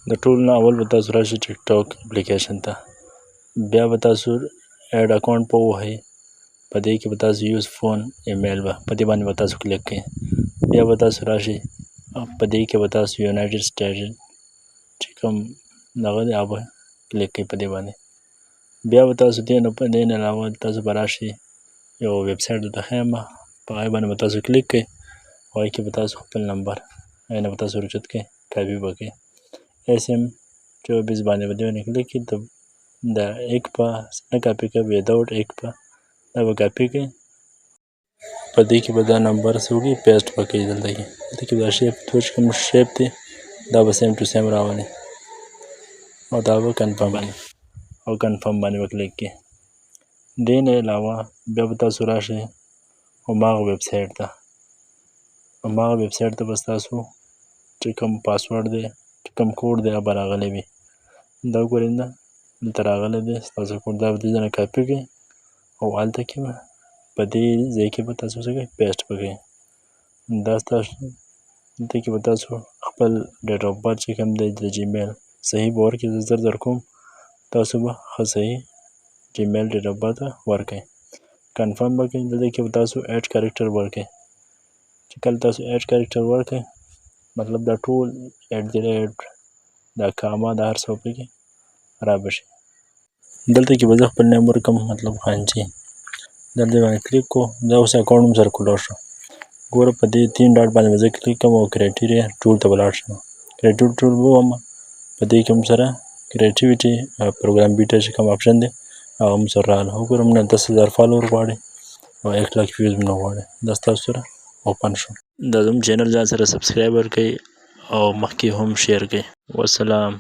د ټول نه اول به تاسو راشئ ټیک ټاک اپلیکیشن ته، بیا به تاسو ایډ اکاونټ په ووهئ، په دې کې به تاسو یوز فون ایمیل به په دې باندې به تاسو کلیک کړئ، بیا به تاسو راشئ په دې کې به تاسو یونایټډ سټیټ چې کوم دغه دی هغه به کلیک کړئ په دې باندې، بیا به تاسو په دې نه علاوه تاسو به راشئ یو ویب سایټ درته ښیم په هغې باندې به تاسو کلیک کړئ، هغې کې به تاسو خپل نمبر هغې نه به تاسو روچت کړئ، کاپي به کړئ، SM 24 باندې به دې باندې کلیک کړئ، د ایک په نه کاپي کړئ وداوټ ایک په دا به کاپي کړئ، په دې کې به دا نمبر څه وکړئ پیسټ به کړئ، دلته کې دا شیپ چې کوم شیپ دی دا به سیم ټو سیم راولي او دا به کنفرم او کنفرم باندې به کلیک کړئ. دې نه علاوه بیا به تاسو راشئ هماغه ویب سایټ ته، هماغه ویب سایټ ته به ستاسو چې کوم پاسورډ دی چې کوم کوډ دی هغه به راغلی وي، دا ګورئ نه دلته راغلی دی ستاسو کوډ، دا به دې نه کاپي کړئ او هلته کې به په دې ځای کې به تاسو څه کوئ پیسټ به کړئ، دا ستاسو دلته کې به تاسو خپل ډیټ اف برث چې کوم دی د جیمیل صحیح به ورکړئ، زه زر کوم تاسو به ښه صحیح جیمیل ډیټ اف برث ورکړئ، کنفرم به کړئ، دلته کې به تاسو ایډ کریکټر ورکړئ، چې کله تاسو ایډ کریکټر ورکړئ مطلب دا ټول ایټ دی ریټ دا کاما دا هر څه به پکې را بشي. دلته کې به زه خپل نیم ورکړم مطلب خانچي، دلته باندې کلیک کړو، دا اوس اکاونټ مو سره کولاو شو، ګوره په دې 3 ډاټ باندې به زه کلیک کوم او کرایټیریا ټول ته به لاړ شم، کرایټیریا ټول به ووهم، په دې کې هم سره کرایټیویټي پروګرام بیټا چې کوم آپشن دی هغه هم سره راغله، وګورئ موږ 10,000 فالوور غواړي او 1 لاک ویوز مو نه غواړي، دا ستاسو سره اوپن شو. دا زموږ چینل ځان سره سبسکرایب ورکړئ او مخکې هم شیر کړئ. والسلام.